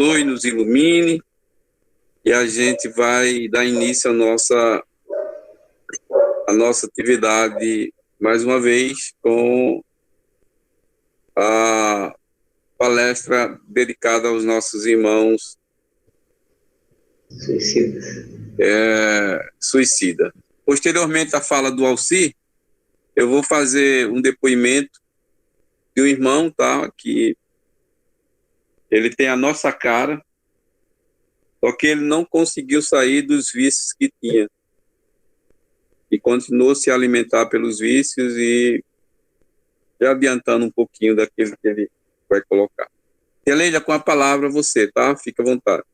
abençoe, nos ilumine, e a gente vai dar início à nossa atividade, mais uma vez, com a palestra dedicada aos nossos irmãos suicida. Posteriormente à fala do Alci, eu vou fazer um depoimento de um irmão, tá, que ele tem a nossa cara, só que ele não conseguiu sair dos vícios que tinha. E continuou a se alimentar pelos vícios e já adiantando um pouquinho daquilo que ele vai colocar. Leila, com a palavra você, tá? Fica à vontade.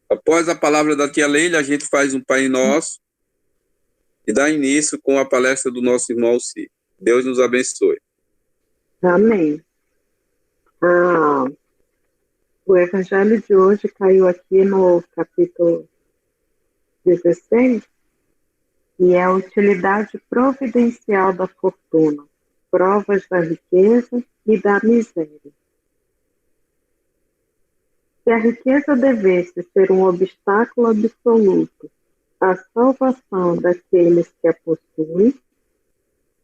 Após a palavra da tia Leila, a gente faz um Pai Nosso e dá início com a palestra do nosso irmão Alci. Deus nos abençoe. Amém. O evangelho de hoje caiu aqui no capítulo 16, e é a utilidade providencial da fortuna, provas da riqueza e da miséria. Se a riqueza devesse ser um obstáculo absoluto à salvação daqueles que a possuem,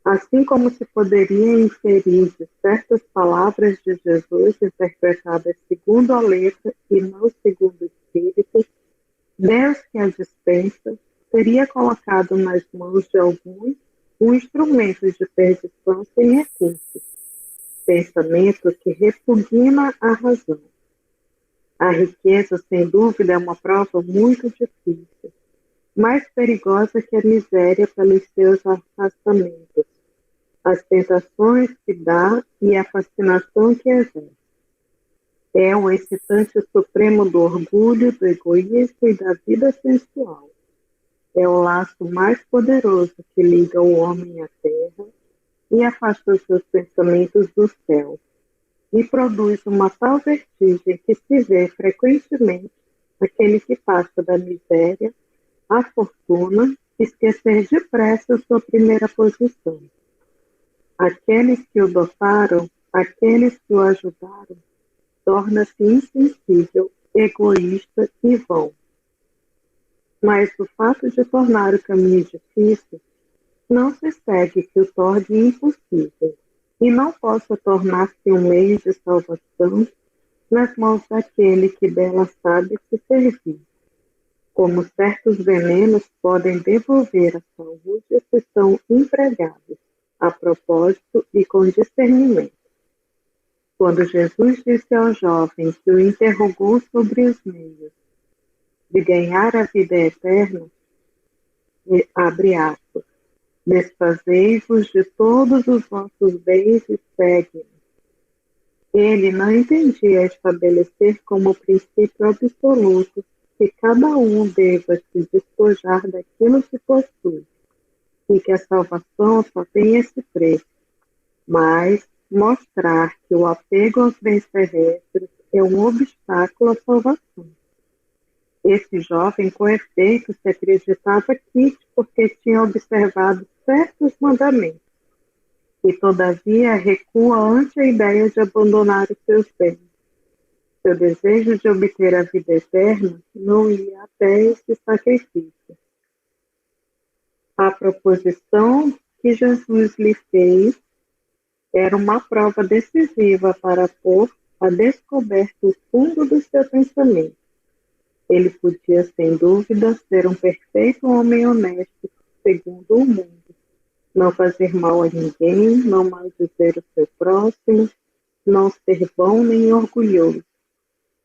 assim como se poderia inferir de certas palavras de Jesus interpretadas segundo a letra e não segundo o espírito, Deus que a dispensa teria colocado nas mãos de alguns um instrumento de perdição sem recursos, pensamento que repugna a razão. A riqueza, sem dúvida, é uma prova muito difícil, mais perigosa que a miséria pelos seus afastamentos, as tentações que dá e a fascinação que exerce. É o excitante supremo do orgulho, do egoísmo e da vida sensual. É o laço mais poderoso que liga o homem à terra e afasta os seus pensamentos do céu, e produz uma tal vertigem que se vê frequentemente aquele que passa da miséria à fortuna esquecer depressa sua primeira posição. Aqueles que o dotaram, aqueles que o ajudaram, torna-se insensível, egoísta e vão. Mas o fato de tornar o caminho difícil não se segue que o torne impossível, e não possa tornar-se um meio de salvação nas mãos daquele que dela sabe se servir. Como certos venenos podem devolver a saúde se são empregados a propósito e com discernimento. Quando Jesus disse ao jovem que o interrogou sobre os meios de ganhar a vida eterna, abre aspas, desfazei-vos de todos os vossos bens e segue-me. Ele não entendia estabelecer como princípio absoluto que cada um deva se despojar daquilo que possui, e que a salvação só tem esse preço, mas mostrar que o apego aos bens terrestres é um obstáculo à salvação. Esse jovem, com efeito, se acreditava quite porque tinha observado certos mandamentos, e todavia recua ante a ideia de abandonar os seus bens. Seu desejo de obter a vida eterna não ia até esse sacrifício. A proposição que Jesus lhe fez era uma prova decisiva para pôr a descoberto o fundo do seu pensamento. Ele podia, sem dúvida, ser um perfeito homem honesto, segundo o mundo. Não fazer mal a ninguém, não maldizer o seu próximo, não ser bom nem orgulhoso.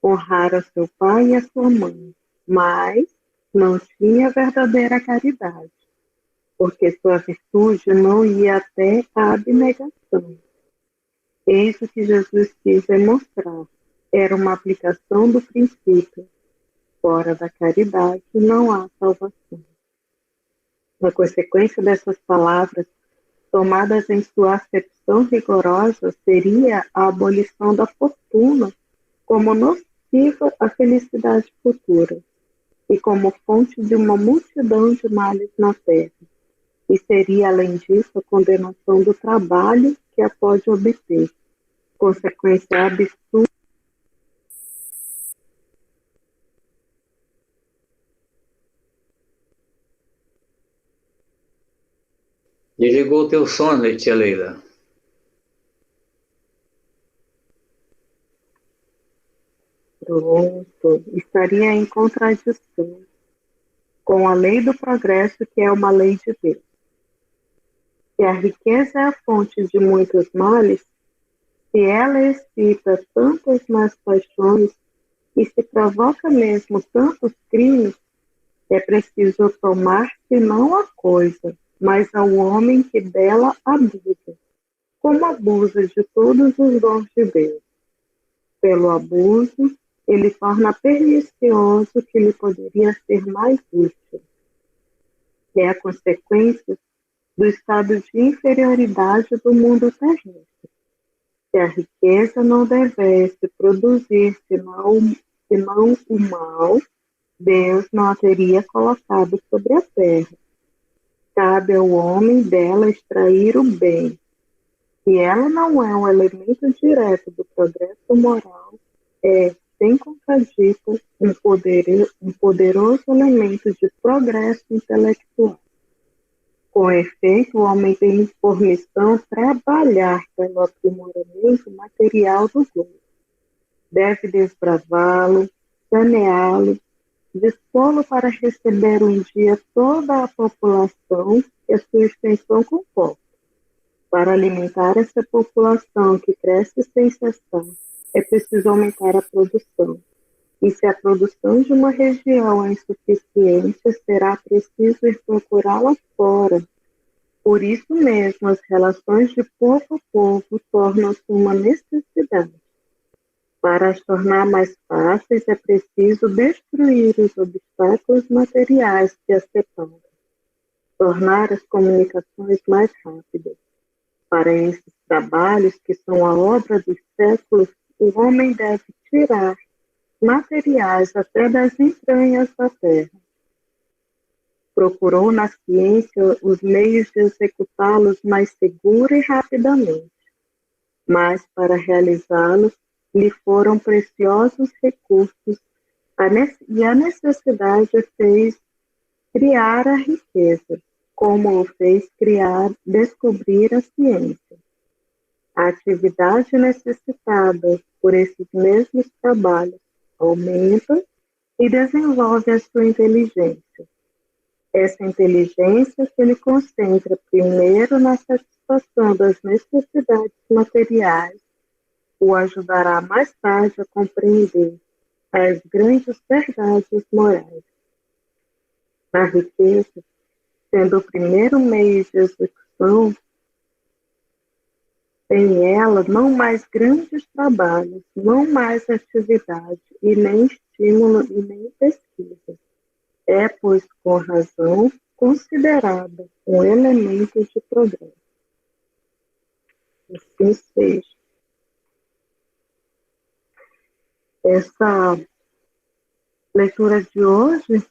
Honrar a seu pai e a sua mãe, mas não tinha verdadeira caridade, porque sua virtude não ia até a abnegação. Eis o que Jesus quis demonstrar. Era uma aplicação do princípio. Fora da caridade não há salvação. Na consequência dessas palavras, tomadas em sua acepção rigorosa, seria a abolição da fortuna como nociva à felicidade futura e como fonte de uma multidão de males na terra, e seria, além disso, a condenação do trabalho que a pode obter, consequência absurda. Desligou o teu som, tia Leila. Pronto. Estaria em contradição com a lei do progresso, que é uma lei de Deus. Se a riqueza é a fonte de muitos males, se ela excita tantas más paixões e se provoca mesmo tantos crimes, é preciso tomar-se não a coisa, mas ao homem que dela abusa, como abusa de todos os dons de Deus. Pelo abuso, ele torna pernicioso o que lhe poderia ser mais útil. É a consequência do estado de inferioridade do mundo terrestre. Se a riqueza não devesse produzir senão o mal, Deus não a teria colocado sobre a terra. Cabe ao homem dela extrair o bem. Se ela não é um elemento direto do progresso moral, é, sem contradito, um poderoso elemento de progresso intelectual. Com efeito, o homem tem por missão trabalhar pelo aprimoramento material do globo. Deve desbravá-lo, saneá-lo, dispô-lo para receber um dia toda a população que a sua extensão comporta. Para alimentar essa população que cresce sem cessar, é preciso aumentar a produção. E se a produção de uma região é insuficiente, será preciso ir procurá-la fora. Por isso mesmo, as relações de povo a povo tornam-se uma necessidade. Para as tornar mais fáceis, é preciso destruir os obstáculos materiais que as separam, tornar as comunicações mais rápidas. Para esses trabalhos, que são a obra dos séculos, o homem deve tirar materiais até das entranhas da terra. Procurou na ciência os meios de executá-los mais segura e rapidamente, mas para realizá-los lhe foram preciosos recursos e a necessidade fez criar a riqueza, como o fez descobrir a ciência. A atividade necessitada por esses mesmos trabalhos aumenta e desenvolve a sua inteligência. Essa inteligência se lhe concentra primeiro na satisfação das necessidades materiais, o ajudará mais tarde a compreender as grandes verdades morais. A riqueza, sendo o primeiro meio de execução, tem ela não mais grandes trabalhos, não mais atividade, e nem estímulo e nem pesquisa. É, pois, com razão, considerada um elemento de progresso. Assim seja. Essa leitura de hoje,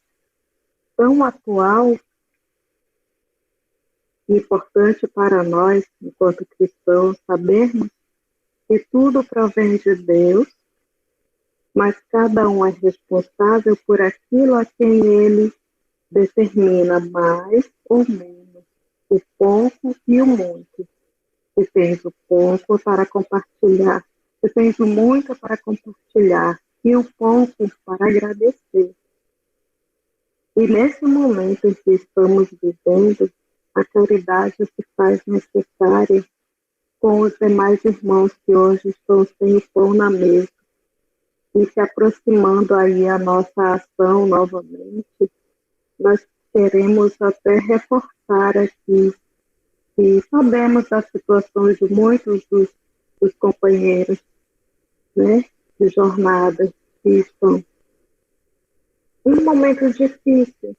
tão atual e importante para nós, enquanto cristãos, sabermos que tudo provém de Deus, mas cada um é responsável por aquilo a quem ele determina mais ou menos, o pouco e o muito. Se tens o pouco para compartilhar, se tens o muito para compartilhar e o pouco para agradecer. E nesse momento em que estamos vivendo, a caridade se faz necessária com os demais irmãos que hoje estão sem o pão na mesa e se aproximando aí a nossa ação novamente. Nós queremos até reforçar aqui que sabemos das situações de muitos dos companheiros, né, de jornada que estão em momentos difíceis,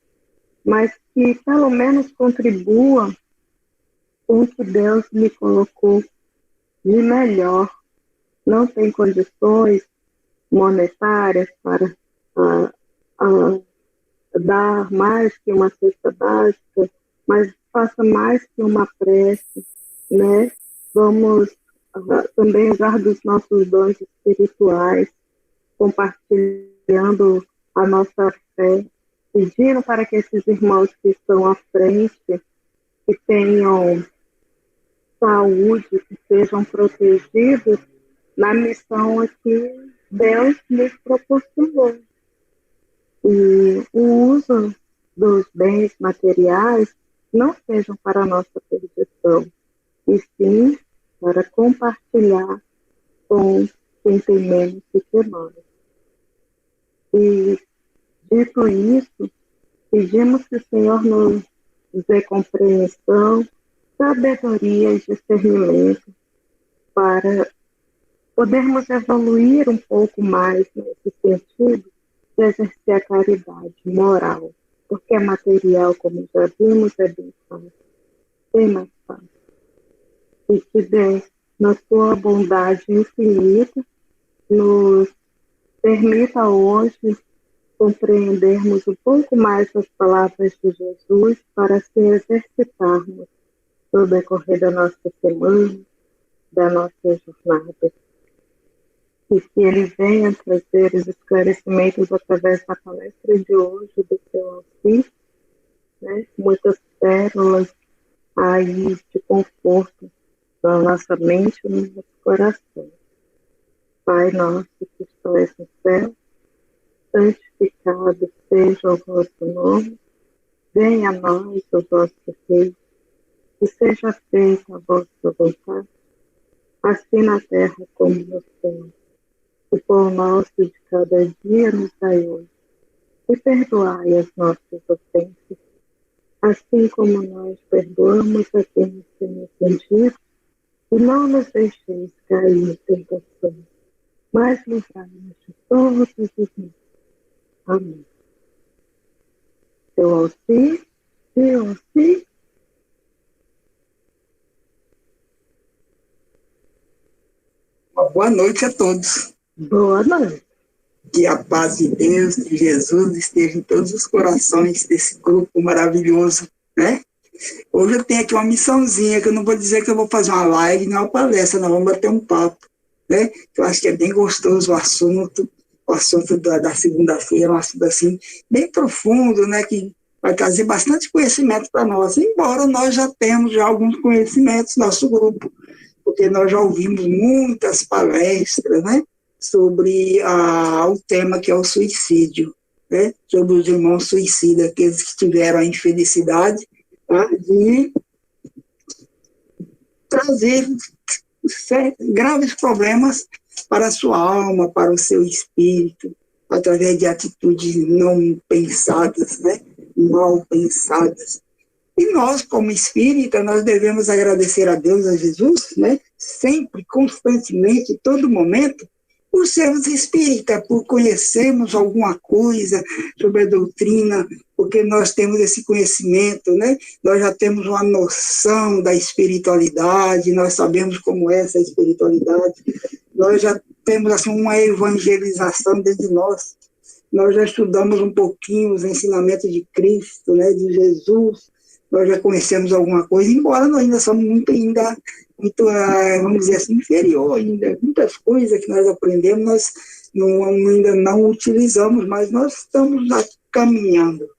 mas que pelo menos contribuam com o que Deus lhe colocou de melhor. Não tem condições monetárias para dar mais que uma cesta básica, mas faça mais que uma prece, né? Vamos também usar dos nossos dons espirituais, compartilhando a nossa fé, pedindo para que esses irmãos que estão à frente, que tenham saúde, que sejam protegidos na missão que Deus lhes proporcionou. E o uso dos bens materiais não sejam para a nossa perdição, e sim para compartilhar com quem tem menos do que nós. E, dito isso, pedimos que o Senhor nos dê compreensão, sabedoria e discernimento para podermos evoluir um pouco mais nesse sentido de exercer a caridade moral, porque material, como já vimos, é bem fácil, bem mais fácil. E que Deus, na sua bondade infinita, nos permita hoje compreendermos um pouco mais as palavras de Jesus para se exercitarmos no decorrer da nossa semana, da nossa jornada. E que Ele venha trazer os esclarecimentos através da palestra de hoje do seu Alci, né? Muitas pérolas aí de conforto na nossa mente e no nosso coração. Pai nosso que estás no céu, santificado seja o vosso nome, venha a nós o vosso reino, e seja feita a vossa vontade, assim na terra como no céu. O pão nosso de cada dia nos dai hoje, e perdoai as nossas ofensas, assim como nós perdoamos a quem nos tem ofendido, e não nos deixeis cair em tentação, mas livrai-nos de todos os males. Amém. Seu Alci, seu Alci. Uma boa noite a todos. Boa noite. Que a paz de Deus, de Jesus, esteja em todos os corações desse grupo maravilhoso, né? Hoje eu tenho aqui uma missãozinha, que eu não vou dizer que eu vou fazer uma live, não é uma palestra, nós vamos bater um papo, né? Eu acho que é bem gostoso o assunto da segunda-feira, um assunto assim, bem profundo, né? Que vai trazer bastante conhecimento para nós, embora nós já temos alguns conhecimentos no nosso grupo, porque nós já ouvimos muitas palestras, né? Sobre o tema que é o suicídio, né? Sobre os irmãos suicidas, aqueles que tiveram a infelicidade, tá? De trazer graves problemas para a sua alma, para o seu espírito, através de atitudes não pensadas, né? Mal pensadas. E nós, como espírita, nós devemos agradecer a Deus, a Jesus, né? Sempre, constantemente, todo momento, por sermos espírita, por conhecermos alguma coisa sobre a doutrina, porque nós temos esse conhecimento, né? Nós já temos uma noção da espiritualidade, nós sabemos como é essa espiritualidade, nós já temos assim, uma evangelização dentro de nós, nós já estudamos um pouquinho os ensinamentos de Cristo, né? De Jesus, nós já conhecemos alguma coisa, embora nós ainda somos muito, vamos dizer assim, inferior ainda. Muitas coisas que nós aprendemos, nós ainda não utilizamos, mas nós estamos lá caminhando.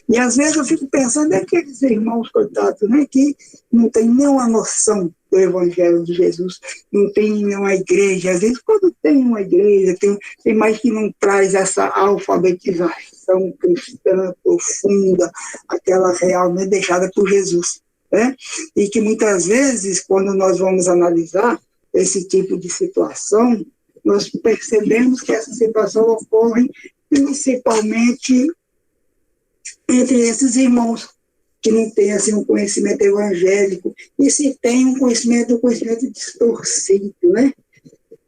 E às vezes eu fico pensando naqueles irmãos, coitados, né, que não tem nenhuma noção do Evangelho de Jesus, não tem nenhuma igreja. Às vezes, quando tem uma igreja, tem mais que não traz essa alfabetização cristã profunda, aquela realmente deixada por Jesus, né? E que muitas vezes, quando nós vamos analisar esse tipo de situação, nós percebemos que essa situação ocorre principalmente entre esses irmãos que não têm assim, um conhecimento evangélico, e se tem um conhecimento distorcido, né?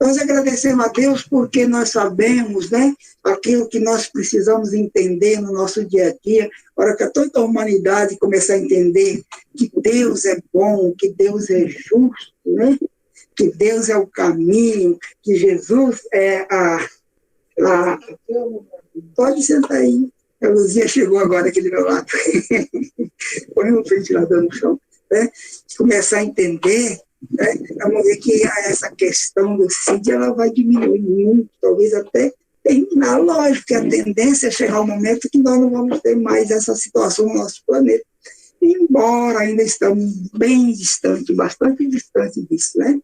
Nós agradecemos a Deus porque nós sabemos, né, aquilo que nós precisamos entender no nosso dia a dia, para que toda a humanidade começar a entender que Deus é bom, que Deus é justo, né? Que Deus é o caminho, que Jesus é Pode sentar aí. A Luzia chegou agora aqui do meu lado. Põe um ventilador no chão. Né? Começar a entender, né? Vamos ver que essa questão do CID ela vai diminuir muito, talvez até terminar. Lógico que a tendência é chegar ao momento que nós não vamos ter mais essa situação no nosso planeta. Embora ainda estamos bem distante, bastante distante disso, né?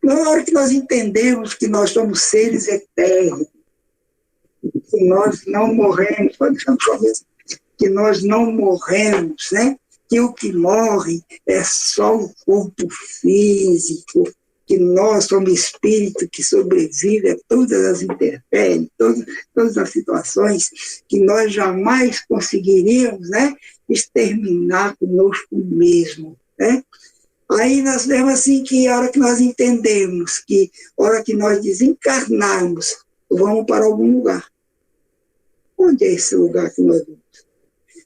Na hora que nós entendemos que nós somos seres eternos, que nós não morremos, pode deixar no começo, que nós não morremos, né? Que o que morre é só o corpo físico, que nós somos espírito que sobrevive a todas as intempéries, todas as situações, que nós jamais conseguiríamos, né, exterminar conosco mesmo, né? Aí nós vemos assim que a hora que nós entendemos que a hora que nós desencarnarmos, vamos para algum lugar. Onde é esse lugar que nós vamos?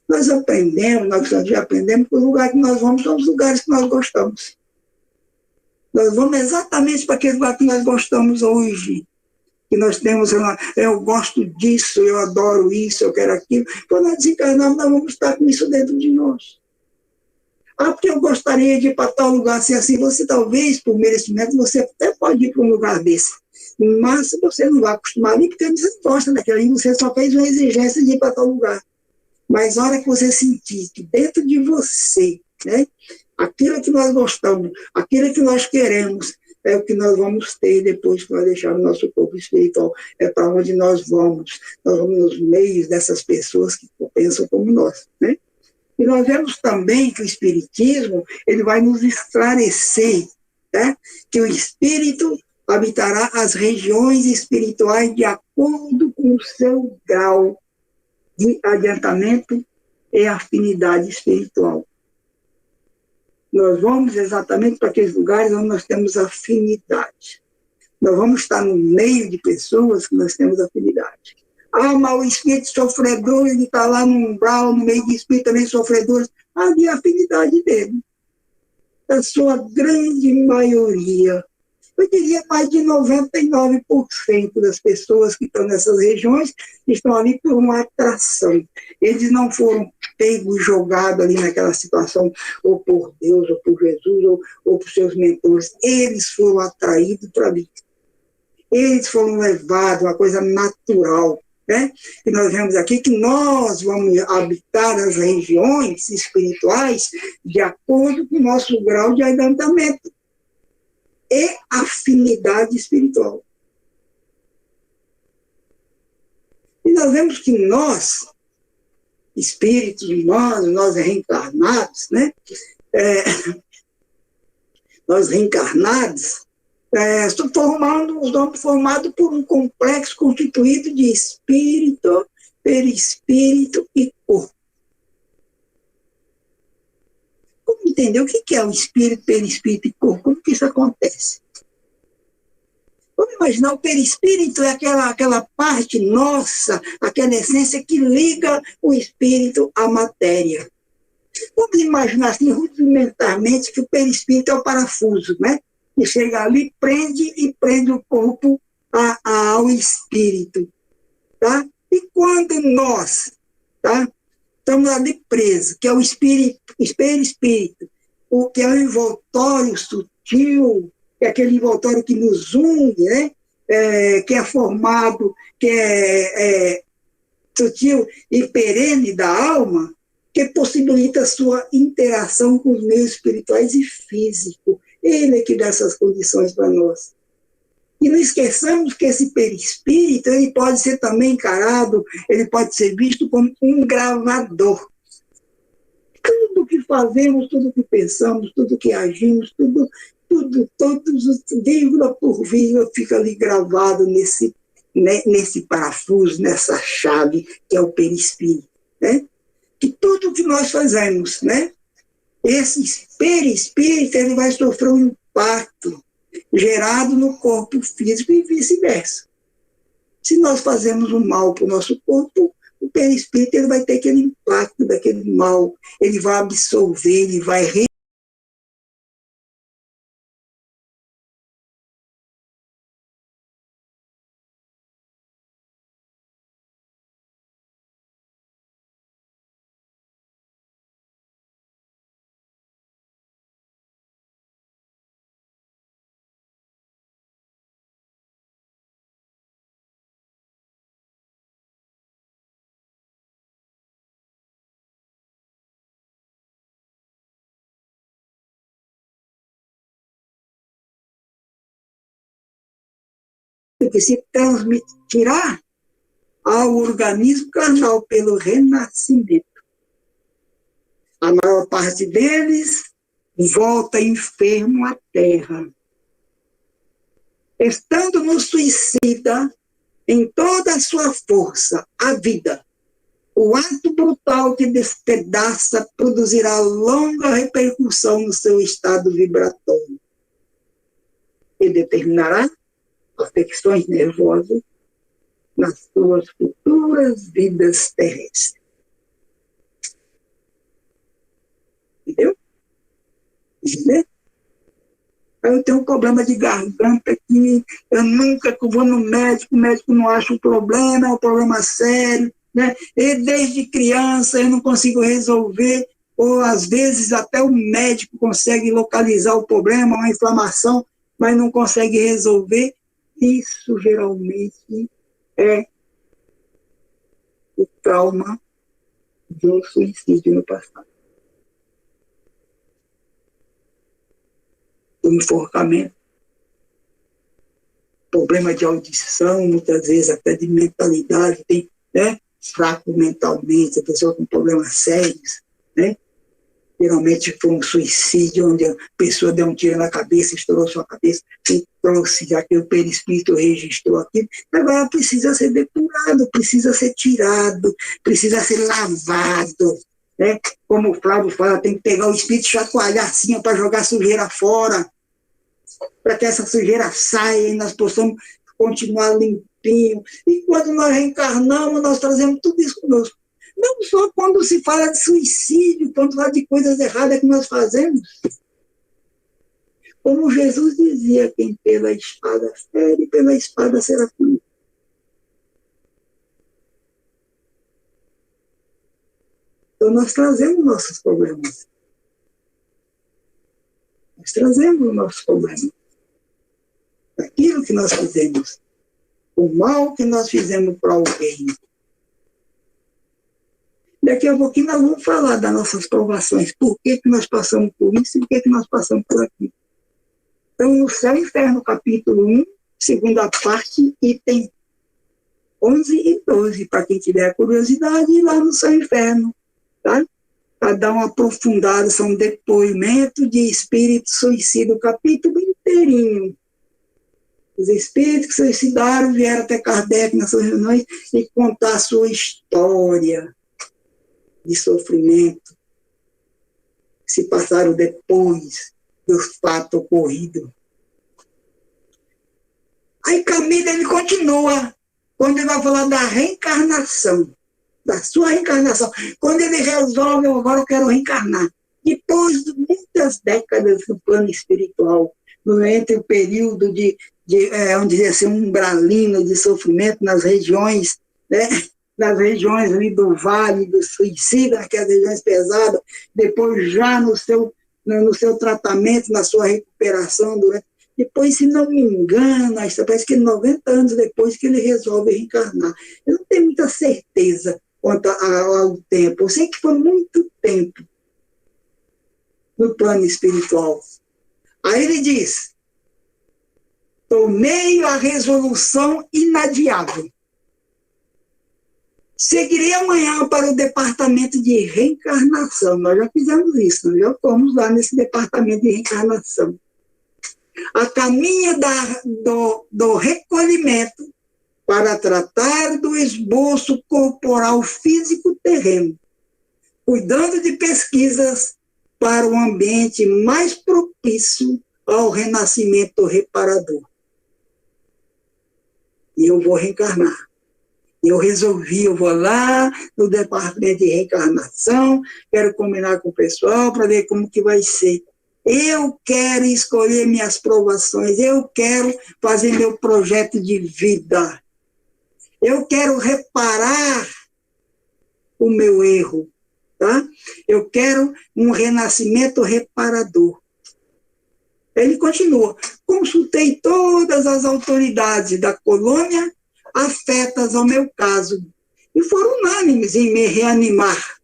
Nós aprendemos, nós já aprendemos que o lugar que nós vamos são os lugares que nós gostamos. Nós vamos exatamente para aquele lugar que nós gostamos hoje. Que nós temos, eu gosto disso, eu adoro isso, eu quero aquilo. Quando nós desencarnarmos, nós vamos estar com isso dentro de nós. Ah, porque eu gostaria de ir para tal lugar, assim, você talvez, por merecimento, você até pode ir para um lugar desse. Mas você não vai acostumar ali, porque você não gosta daquilo ali, você só fez uma exigência de ir para tal lugar. Mas a hora que você sentir que dentro de você, né, aquilo que nós gostamos, aquilo que nós queremos, é o que nós vamos ter depois que nós deixarmos nosso corpo espiritual. É para onde nós vamos nos meios dessas pessoas que pensam como nós, né? E nós vemos também que o Espiritismo ele vai nos esclarecer, né, que o Espírito habitará as regiões espirituais de acordo com o seu grau de adiantamento e afinidade espiritual. Nós vamos exatamente para aqueles lugares onde nós temos afinidade. Nós vamos estar no meio de pessoas que nós temos afinidade. Ah, mas o espírito sofredor, ele está lá no umbral, no meio de espírito também sofredores. Havia afinidade dele. A sua grande maioria, eu diria mais de 99% das pessoas que estão nessas regiões estão ali por uma atração. Eles não foram pegos, jogados ali naquela situação, ou por Deus, ou por Jesus, ou por seus mentores. Eles foram atraídos para ali. Eles foram levados, uma coisa natural. Né? E nós vemos aqui que nós vamos habitar as regiões espirituais de acordo com o nosso grau de adiantamento e afinidade espiritual. E nós vemos que nós, espíritos humanos, nós reencarnados, né? Nós reencarnados, somos formados por um complexo constituído de espírito, perispírito e corpo. Como entender o que é o espírito, perispírito e corpo? Como que isso acontece? Vamos imaginar, o perispírito é aquela parte nossa, aquela essência que liga o espírito à matéria. Vamos imaginar assim, rudimentarmente, que o perispírito é o parafuso, né? Que chega ali, prende o corpo ao espírito, tá? E quando nós, tá? Estamos ali presos, que é o espírito, o que é o envoltório sutil, que é aquele envoltório que nos une, né? Que é formado, que é sutil e perene da alma, que possibilita a sua interação com os meios espirituais e físicos. Ele é que dá essas condições para nós. E não esqueçamos que esse perispírito ele pode ser também encarado, ele pode ser visto como um gravador. Tudo que fazemos, tudo que pensamos, tudo que agimos, todos vírgula por vírgula fica ali gravado nesse parafuso, nessa chave que é o perispírito, né? Que tudo que nós fazemos, né? Esse perispírito ele vai sofrer um impacto gerado no corpo físico e vice-versa. Se nós fazemos um mal para o nosso corpo, o perispírito ele vai ter aquele impacto daquele mal, ele vai absorver, ele vai que se transmitirá ao organismo carnal pelo renascimento. A maior parte deles volta enfermo à terra. Estando no suicida, em toda a sua força, a vida, o ato brutal que despedaça produzirá longa repercussão no seu estado vibratório e determinará afecções nervosas nas suas futuras vidas terrestres. Entendeu? Entendeu? Eu tenho um problema de garganta que eu nunca vou no médico, o médico não acha um problema, é um problema sério, né? E desde criança eu não consigo resolver, ou às vezes até o médico consegue localizar o problema, uma inflamação, mas não consegue resolver. Isso geralmente é o trauma de um suicídio no passado. O enforcamento, problema de audição, muitas vezes até de mentalidade, tem, né, fraco mentalmente, a pessoa com problemas sérios, né? Geralmente foi um suicídio onde a pessoa deu um tiro na cabeça, estourou sua cabeça, e trouxe, já que o perispírito registrou aquilo, agora precisa ser depurado, precisa ser tirado, precisa ser lavado, né? Como o Flávio fala, tem que pegar o espírito e chacoalhar assim para jogar sujeira fora, para que essa sujeira saia e nós possamos continuar limpinho. E quando nós reencarnamos, nós trazemos tudo isso conosco. Não só quando se fala de suicídio, quando fala de coisas erradas que nós fazemos. Como Jesus dizia, quem pela espada fere, pela espada será punido. Então nós trazemos nossos problemas. Nós trazemos o nosso problema. Aquilo que nós fizemos, o mal que nós fizemos para alguém. Daqui a pouquinho nós vamos falar das nossas provações, por que nós passamos por isso e por que nós passamos por aquilo. Então, no Céu e Inferno, capítulo 1, segunda parte, item 11 e 12, para quem tiver curiosidade, ir lá no Céu e Inferno, tá? Para dar uma aprofundada, são depoimentos de espírito suicida, o capítulo inteirinho. Os espíritos que se suicidaram vieram até Kardec nas suas reuniões e contar a sua história de sofrimento, que se passaram depois do fato ocorrido. Aí Camilo, ele continua, quando ele vai falar da reencarnação, da sua reencarnação, quando ele resolve, agora eu quero reencarnar. Depois de muitas décadas no plano espiritual, entre o período vamos dizer assim, um umbralino de sofrimento nas regiões, né? Nas regiões ali do Vale do Suicida, naquelas regiões pesadas, depois já no seu tratamento, na sua recuperação, depois, se não me engano, parece que 90 anos depois que ele resolve reencarnar. Eu não tenho muita certeza quanto ao tempo, eu sei que foi muito tempo no plano espiritual. Aí ele diz, tomei a resolução inadiável. Seguirei amanhã para o departamento de reencarnação. Nós já fizemos isso, nós já fomos lá nesse departamento de reencarnação. A caminho do recolhimento para tratar do esboço corporal físico terreno, cuidando de pesquisas para um ambiente mais propício ao renascimento reparador. E eu vou reencarnar. Eu resolvi, eu vou lá no departamento de reencarnação, quero combinar com o pessoal para ver como que vai ser. Eu quero escolher minhas provações, eu quero fazer meu projeto de vida. Eu quero reparar o meu erro, tá? Eu quero um renascimento reparador. Ele continua, consultei todas as autoridades da colônia afetas ao meu caso, e foram unânimes em me reanimar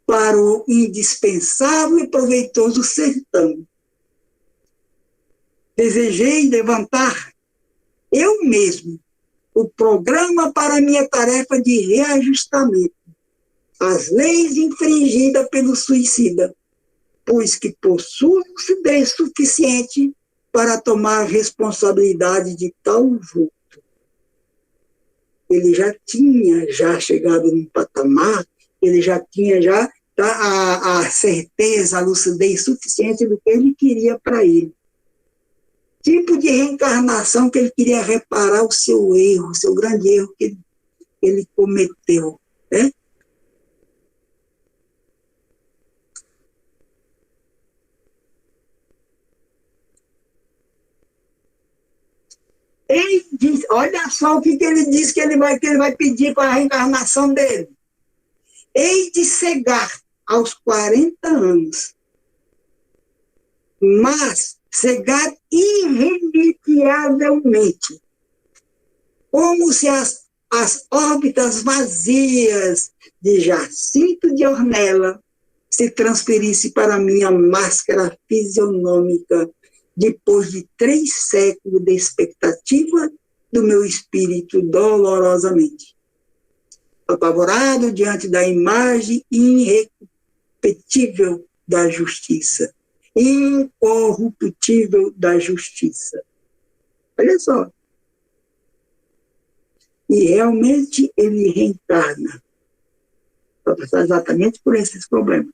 para o indispensável e proveitoso sertão. Desejei levantar eu mesmo, o programa para minha tarefa de reajustamento, as leis infringidas pelo suicida, pois que possui lucidez suficiente para tomar responsabilidade de tal vulto. Ele já tinha chegado num patamar, ele já tinha a certeza, a lucidez suficiente do que ele queria para ele. Tipo de reencarnação que ele queria reparar o seu erro, o seu grande erro que ele cometeu, né? Ele diz, olha só o que ele diz que ele vai pedir para a reencarnação dele. Hei de cegar aos 40 anos, mas cegar irremediavelmente, como se as órbitas vazias de Jacinto de Ornella se transferisse para minha máscara fisionômica depois de 3 séculos de expectativa do meu espírito dolorosamente. Apavorado diante da imagem irrepetível da justiça, incorruptível da justiça. Olha só. E realmente ele reencarna para passar exatamente por esses problemas.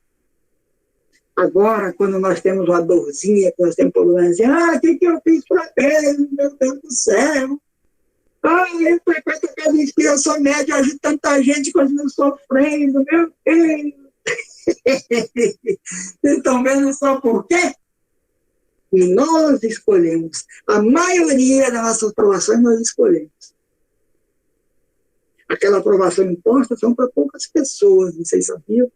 Agora, quando nós temos uma dorzinha, que nós temos problemas, o que eu fiz para ele, meu Deus do céu? Eu frequento a casa espírita, eu sou médio, ajudo tanta gente, continuo sofrendo, meu Deus. Vocês estão vendo só por quê? E nós escolhemos. A maioria das nossas aprovações nós escolhemos. Aquela aprovação imposta são para poucas pessoas, vocês sabiam?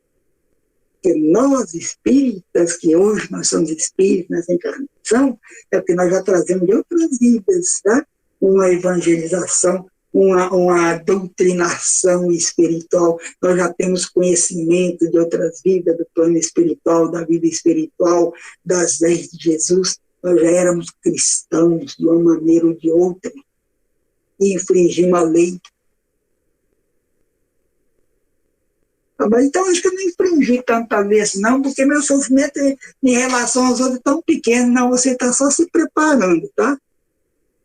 Porque nós, espíritas, que hoje nós somos espíritas nessa encarnação, é porque nós já trazemos de outras vidas, tá? Uma evangelização, uma doutrinação espiritual, nós já temos conhecimento de outras vidas, do plano espiritual, da vida espiritual, das leis de Jesus, nós já éramos cristãos de uma maneira ou de outra, e infringimos a lei. Mas então, acho que eu não infringi tanta vez, não, porque meu sofrimento em relação aos outros é tão pequeno, não, você está só se preparando, tá?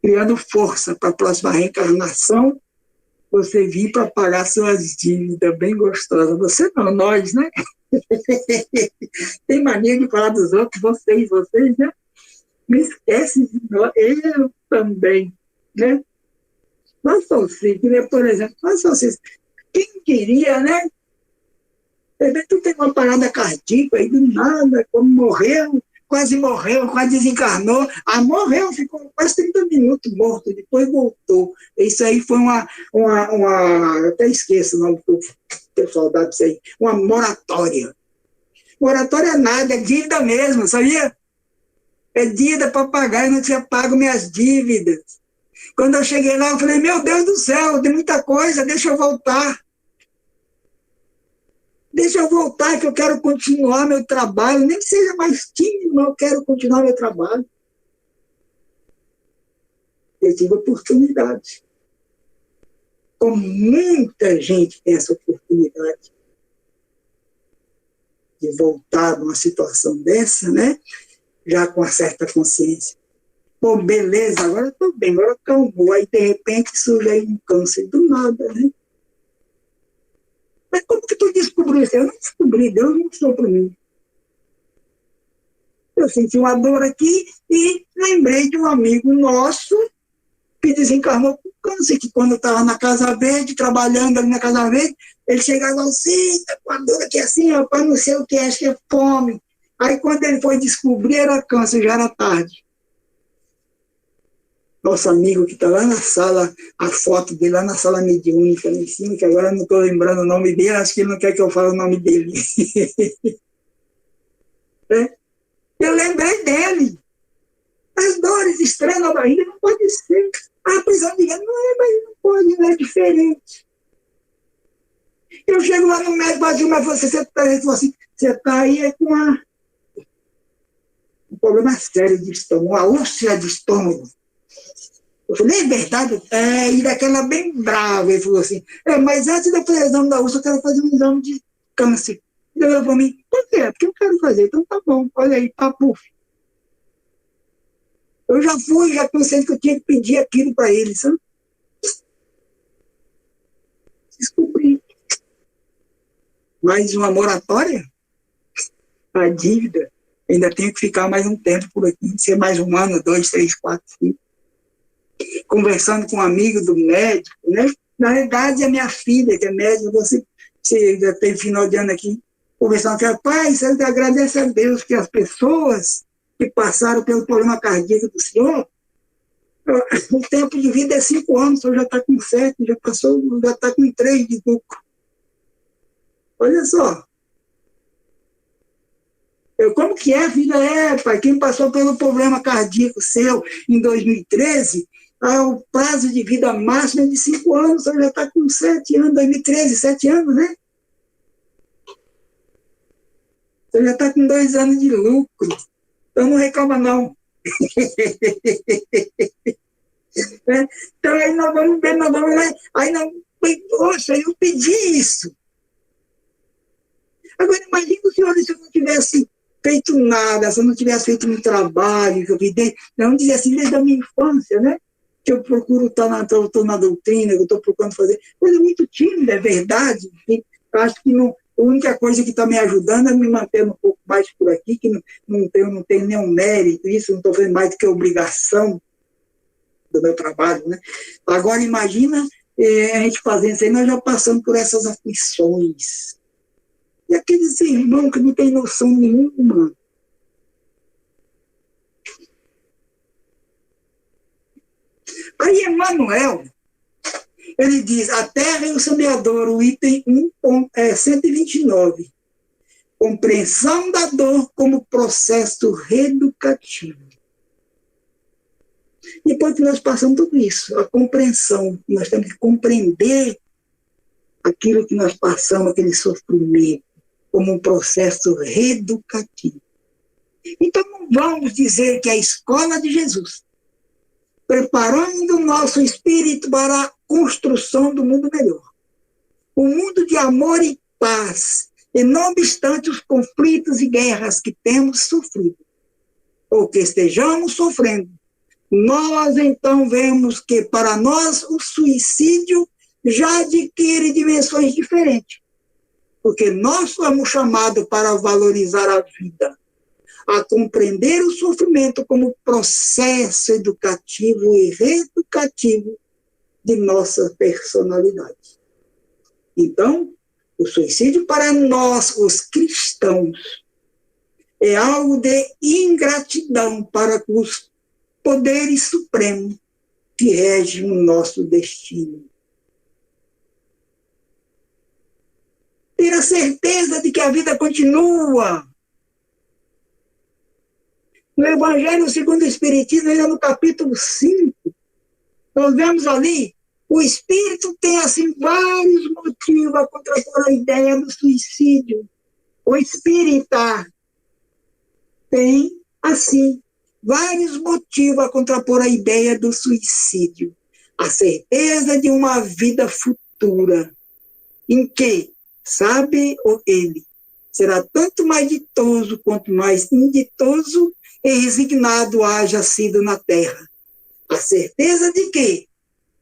Criando força para a próxima reencarnação, você vir para pagar suas dívidas, bem gostosas. Você não, nós, né? Tem mania de falar dos outros, vocês, né? Me esquece de nós, eu também, né? Nós somos filhos, né? Por exemplo, nós somos filhos. Quem queria, né? Tu tem uma parada cardíaca aí do nada, como morreu, quase desencarnou. Morreu, ficou quase 30 minutos morto, depois voltou. Isso aí foi eu até esqueço o nome do pessoal dá isso aí, uma moratória. Moratória nada, é dívida mesmo, sabia? É dívida para pagar, eu não tinha pago minhas dívidas. Quando eu cheguei lá, eu falei, meu Deus do céu, tem muita coisa, deixa eu voltar. Deixa eu voltar, que eu quero continuar meu trabalho, nem que seja mais tímido, mas eu quero continuar meu trabalho. Eu tive oportunidade. Como muita gente tem essa oportunidade de voltar numa situação dessa, né? Já com uma certa consciência. Pô, beleza, agora eu estou bem, agora acalmou. Aí, de repente, surge aí um câncer do nada, né? Mas como que tu descobriu isso? Eu não descobri, Deus não mostrou para mim. Eu senti uma dor aqui e lembrei de um amigo nosso que desencarnou com câncer, que quando eu estava na Casa Verde, trabalhando ali na Casa Verde, ele chegava assim, tá com a dor aqui assim, rapaz, não sei o que é, acho que é fome. Aí quando ele foi descobrir, era câncer, já era tarde. Nosso amigo que está lá na sala, a foto dele lá na sala mediúnica, lá em cima, que agora eu não estou lembrando o nome dele, acho que ele não quer que eu fale o nome dele. Eu lembrei dele. As dores estranhas na barriga não pode ser. A prisão de guerra não pode, não é diferente. Eu chego lá no médico, mas você está aí com um problema sério de estômago, uma úlcera de estômago. Eu falei, é verdade? E daquela bem brava, ele falou assim, mas antes de eu fazer o exame da USP, eu quero fazer um exame de câncer. Ele falou para mim, por quê? Porque eu quero fazer. Então tá bom, olha aí, papuf. Eu já fui, já pensei que eu tinha que pedir aquilo para ele, sabe? Descobri. Mais uma moratória? A dívida. Ainda tenho que ficar mais um tempo por aqui, ser mais 1 ano, 2, 3, 4, 5. Conversando com um amigo do médico, né? Na verdade, a minha filha, que é médica, você já tem final de ano aqui, conversando com ela, pai, você agradece a Deus que as pessoas que passaram pelo problema cardíaco do senhor, o tempo de vida é 5 anos, o senhor já está com 7, já está com 3 de lucro. Olha só. Como que é a vida? Pai, quem passou pelo problema cardíaco seu em 2013, o prazo de vida máximo é de 5 anos, o senhor já está com 7 anos, 2013, 7 anos, né? O senhor já está com 2 anos de lucro, então não reclama não. Então aí nós vamos ver, poxa, eu pedi isso. Agora imagina o senhor se eu não tivesse feito nada, se eu não tivesse feito um trabalho que eu vi não dizer assim, desde a minha infância, né? Que eu procuro estar na doutrina, que eu estou procurando fazer, coisa muito tímida, é verdade. Eu acho que a única coisa que está me ajudando é me manter um pouco mais por aqui, que não tenho nenhum mérito, isso não estou fazendo mais do que obrigação do meu trabalho, né? Agora imagina a gente fazendo isso aí, nós já passamos por essas aflições. E aqueles irmãos que não têm noção nenhuma. Aí Emmanuel, ele diz, a terra e o semeador, o item 129. Compreensão da dor como processo reeducativo. Depois que nós passamos tudo isso, a compreensão, nós temos que compreender aquilo que nós passamos, aquele sofrimento, como um processo reeducativo. Então, não vamos dizer que a escola de Jesus, preparando o nosso espírito para a construção do mundo melhor, um mundo de amor e paz, e não obstante os conflitos e guerras que temos sofrido, ou que estejamos sofrendo, nós então vemos que para nós o suicídio já adquire dimensões diferentes. Porque nós somos chamados para valorizar a vida, a compreender o sofrimento como processo educativo e reeducativo de nossa personalidade. Então, o suicídio para nós, os cristãos, é algo de ingratidão para os poderes supremos que regem o nosso destino. Ter a certeza de que a vida continua. No Evangelho segundo o Espiritismo, ainda no capítulo 5, nós vemos ali, o Espírito tem assim vários motivos a contrapor a ideia do suicídio. O espírita tem, assim, vários motivos a contrapor a ideia do suicídio. A certeza de uma vida futura, em que sabe ele, será tanto mais ditoso quanto mais inditoso e resignado haja sido na terra. A certeza de que,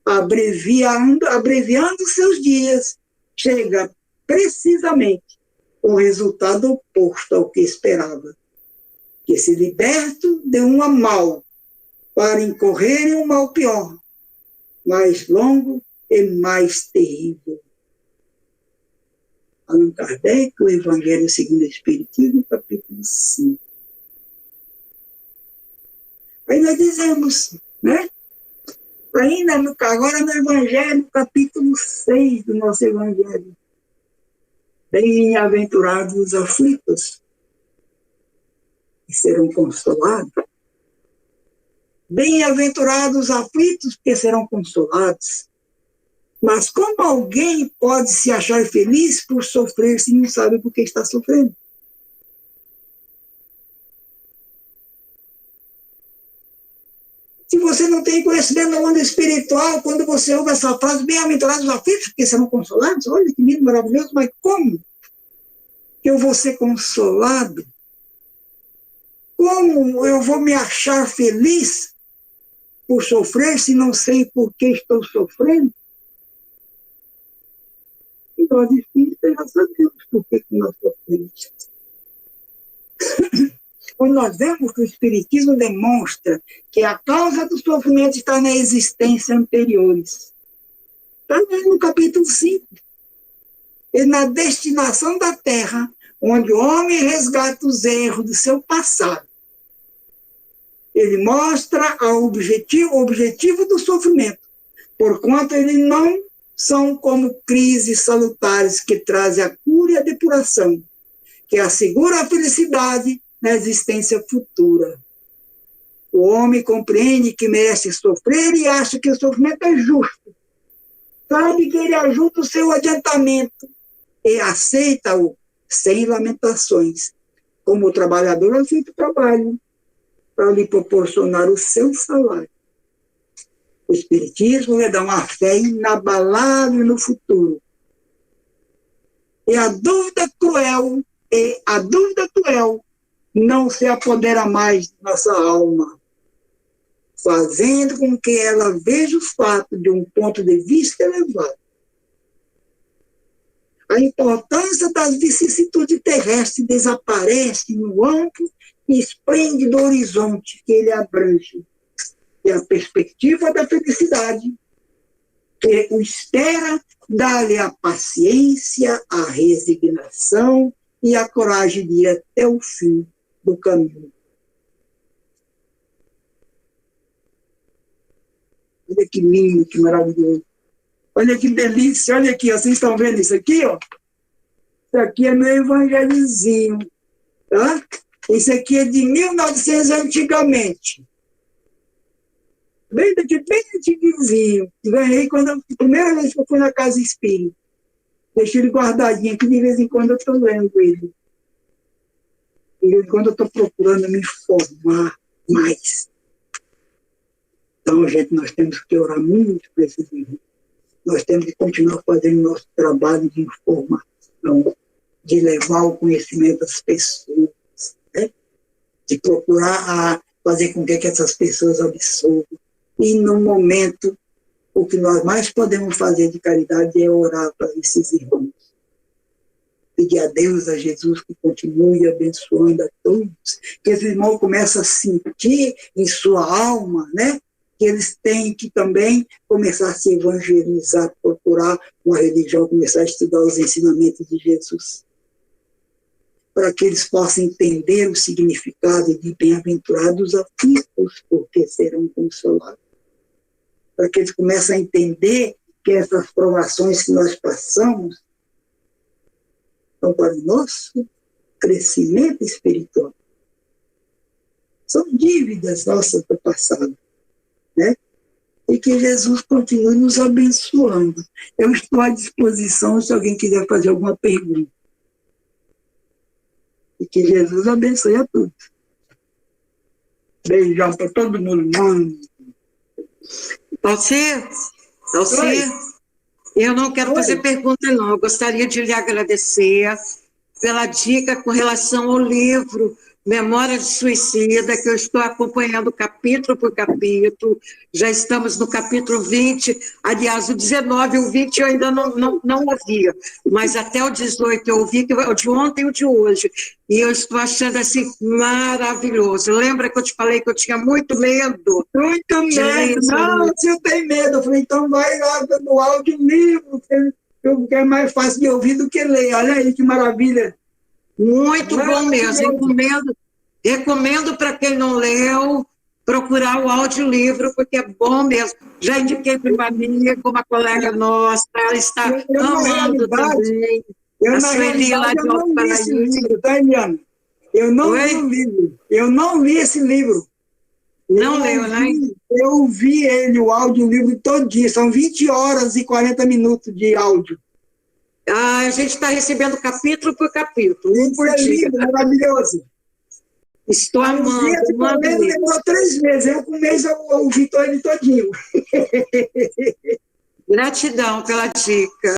abreviando seus dias, chega precisamente o resultado oposto ao que esperava. Que se liberto de um mal para incorrer em um mal pior, mais longo e mais terrível. Allan Kardec, o Evangelho segundo o Espiritismo, capítulo 5. Aí nós dizemos, né? Agora no Evangelho, capítulo 6 do nosso Evangelho. Bem-aventurados os aflitos, que serão consolados. Bem-aventurados os aflitos, que serão consolados. Mas como alguém pode se achar feliz por sofrer se não sabe por que está sofrendo? Se você não tem conhecimento do mundo espiritual, quando você ouve essa frase, bem-aventurados os aflitos, porque serão consolados, olha que lindo, maravilhoso, mas como que eu vou ser consolado? Como eu vou me achar feliz por sofrer se não sei por que estou sofrendo? E nós espíritas já sabemos por que nós sofremos. Quando nós vemos que o Espiritismo demonstra que a causa do sofrimento está na existência anteriores. Está no capítulo 5. E na destinação da Terra, onde o homem resgata os erros do seu passado. Ele mostra o objetivo do sofrimento, porquanto eles não são como crises salutares que trazem a cura e a depuração, que assegura a felicidade na existência futura. O homem compreende que merece sofrer e acha que o sofrimento é justo. Sabe que ele ajuda o seu adiantamento e aceita-o sem lamentações. Como o trabalhador aceita o trabalho para lhe proporcionar o seu salário. O Espiritismo lhe dá uma fé inabalável no futuro. E a dúvida cruel não se apodera mais de nossa alma, fazendo com que ela veja o fato de um ponto de vista elevado. A importância das vicissitudes terrestres desaparece no amplo e esplêndido horizonte que ele abrange, e a perspectiva da felicidade que o espera dá-lhe a paciência, a resignação e a coragem de ir até o fim do caminho. Olha que lindo, que maravilhoso. Olha que delícia, olha aqui, ó, vocês estão vendo isso aqui, ó? Isso aqui é meu evangelhozinho, tá? Isso aqui é de 1900 antigamente. Bem antiguinho. Ganhei a primeira vez que eu fui na casa espírita. Deixei ele guardadinho aqui, de vez em quando eu estou lendo ele. De vez em quando eu estou procurando me informar mais. Então, gente, nós temos que orar muito para esses irmãos. Nós temos que continuar fazendo nosso trabalho de informação, de levar o conhecimento às pessoas, né? De procurar fazer com que essas pessoas absorvam. E, no momento, o que nós mais podemos fazer de caridade é orar para esses irmãos. Pedir a Deus, a Jesus, que continue abençoando a todos. Que esses irmãos comecem a sentir em sua alma, né? Que eles têm que também começar a se evangelizar, procurar uma religião, começar a estudar os ensinamentos de Jesus. Para que eles possam entender o significado de bem-aventurados aflitos, porque serão consolados. Para que eles comecem a entender que essas provações que nós passamos são para o nosso crescimento espiritual. São dívidas nossas do passado, né? E que Jesus continue nos abençoando. Eu estou à disposição se alguém quiser fazer alguma pergunta. E que Jesus abençoe a todos. Beijão para todo mundo, mano. Alcir, eu não quero fazer pergunta, não. Eu gostaria de lhe agradecer pela dica com relação ao livro Memória de Suicida, que eu estou acompanhando capítulo por capítulo. Já estamos no capítulo 20, aliás, o 19 e o 20 eu ainda não ouvia, mas até o 18 eu ouvi, que o de ontem e o de hoje, e eu estou achando assim maravilhoso. Lembra que eu te falei que eu tinha muito medo? Muito medo, não, se eu tenho medo, eu falei, então vai lá no audiolivro, que é mais fácil de ouvir do que ler, olha aí que maravilha. Muito bom mesmo. Recomendo para quem não leu procurar o audiolivro, porque é bom mesmo. Já indiquei para uma amiga, uma colega nossa, ela está amando também. Eu não li esse livro, tá, Eliana? Eu não li o livro. Eu não li esse livro. Não leu, né? Eu vi ele, o audiolivro, todo dia. São 20 horas e 40 minutos de áudio. A gente está recebendo capítulo por capítulo, um por dia. Lindo, maravilhoso. Estou amando. Esse problema demorou 3 meses. Eu, com um mês, eu ouvi ele todinho. Gratidão pela dica.